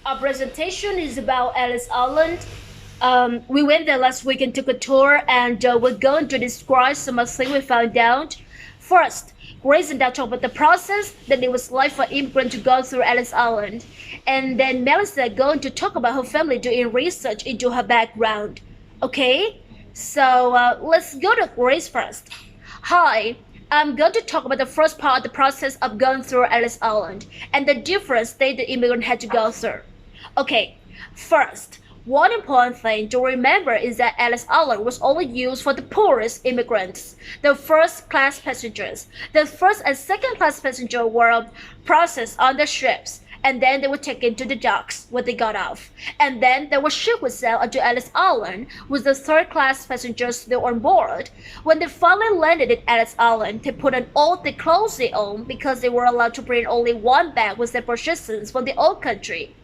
Our presentation is about Ellis Island. We went there last week and took a tour, and we're going to describe some of the things we found out. First, Grace and I talk about the process that it was like for immigrants to go through Ellis Island, and then Melissa going to talk about her family doing research into her background. Okay, so let's go to Grace first. Hi, I'm going to talk about the first part of the process of going through Ellis Island and the different states the immigrant had to go through. Okay, first, one important thing to remember is that Ellis Island was only used for the poorest immigrants, the first-class passengers. The first and second-class passengers were processed on the ships, and then they were taken to the docks when they got off. And then there was ship would sail onto Ellis Island with the third-class passengers still on board. When they finally landed at Ellis Island, they put on all the clothes they owned because they were allowed to bring only one bag with their possessions from the old country.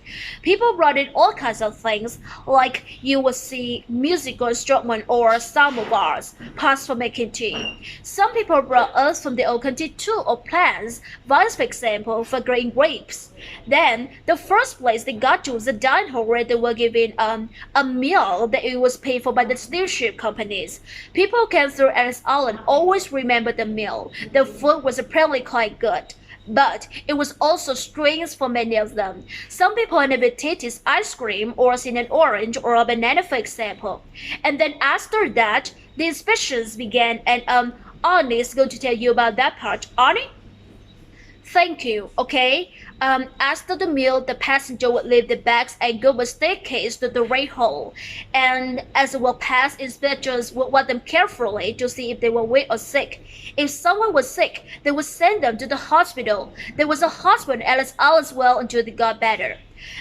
People brought in all kinds of things, like you would see musical instruments or samovars, pots for making tea. Some people brought earth from the old country too, or plants, vines for example, for growing grapes. Then, the first place they got to was the dining hall where they were given a meal that it was paid for by the steamship companies. People who came through Ellis Island always remember the meal. The food was apparently quite good. But it was also strange for many of them. Some people never tasted ice cream or seen an orange or a banana, for example. And then after that, the inspections began, and Arnie is going to tell you about that part. Arnie? Thank you, okay? After the meal, the passenger would leave the bags and go up a staircase to the rail hall. And as they walked past, inspectors would watch them carefully to see if they were weak or sick. If someone was sick, they would send them to the hospital. There was a hospital at Ellis Island as well until they got better.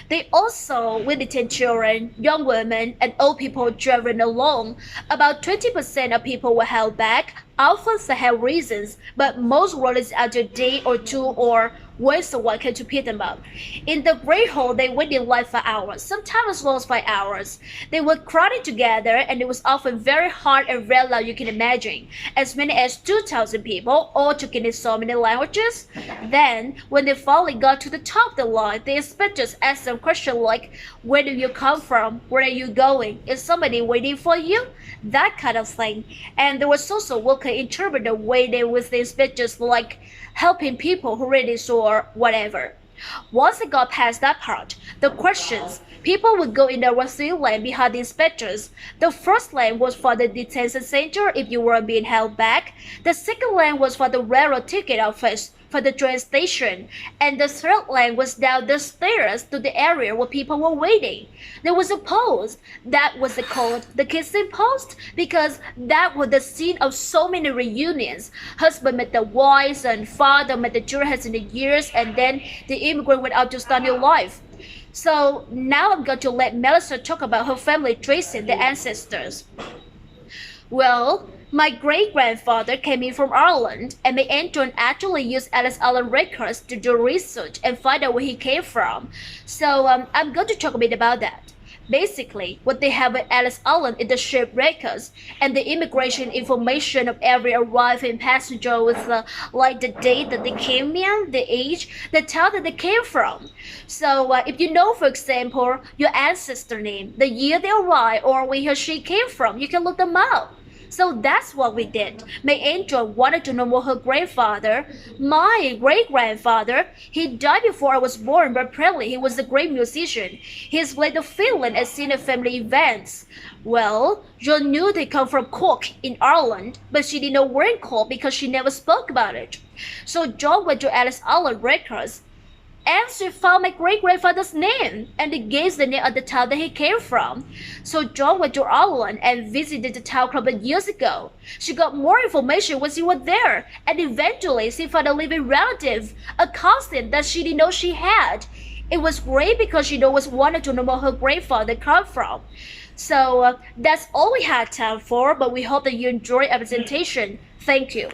They also would detain children, young women, and old people driven along. About 20% of people were held back, often for health reasons, but most were released after a day or two or when someone came to pick them up. In the great hall, they waited in line for hours, sometimes as long as 5 hours. They were crowded together, and it was often very hard and very loud, you can imagine. As many as 2,000 people, all talking in so many languages. Then, when they finally got to the top of the line, the inspectors asked them questions like, where do you come from? Where are you going? Is somebody waiting for you? That kind of thing. And there was also worker interpreter waiting with the inspectors, like helping people who really saw whatever. Once they got past that part, the questions, people would go in the three lane behind the inspectors. The first lane was for the detention center if you were being held back. The second lane was for the railroad ticket office, for the train station, and the third lane was down the stairs to the area where people were waiting. There was a post that was called the kissing post because that was the scene of so many reunions. Husband met the wives and father met the children in the years, and then the immigrant went out to start new life. So now I'm going to let Melissa talk about her family tracing the ancestors. Well, my great-grandfather came in from Ireland, and my Anton actually used Ellis Island records to do research and find out where he came from. So I'm going to talk a bit about that. Basically, what they have at Ellis Island is the ship records and the immigration information of every arriving passenger with like the date that they came in, the age, the town that they came from. So if you know, for example, your ancestor name, the year they arrived, or where he or she came from, you can look them up. So that's what we did. My angel wanted to know more her grandfather. My great-grandfather, he died before I was born, but apparently he was a great musician. He's played the fiddle and seen at family events. Well, John knew they come from Cork in Ireland, but she didn't know where in Cork because she never spoke about it. So John went to Ellis Island Records, and she found my great-grandfather's name, and it gave the name of the town that he came from. So John went to Ireland and visited the town a couple of years ago. She got more information when she was there, and eventually she found a living relative, a cousin that she didn't know she had. It was great because she always wanted to know where her grandfather came from. So that's all we had time for, but we hope that you enjoyed our presentation. Thank you.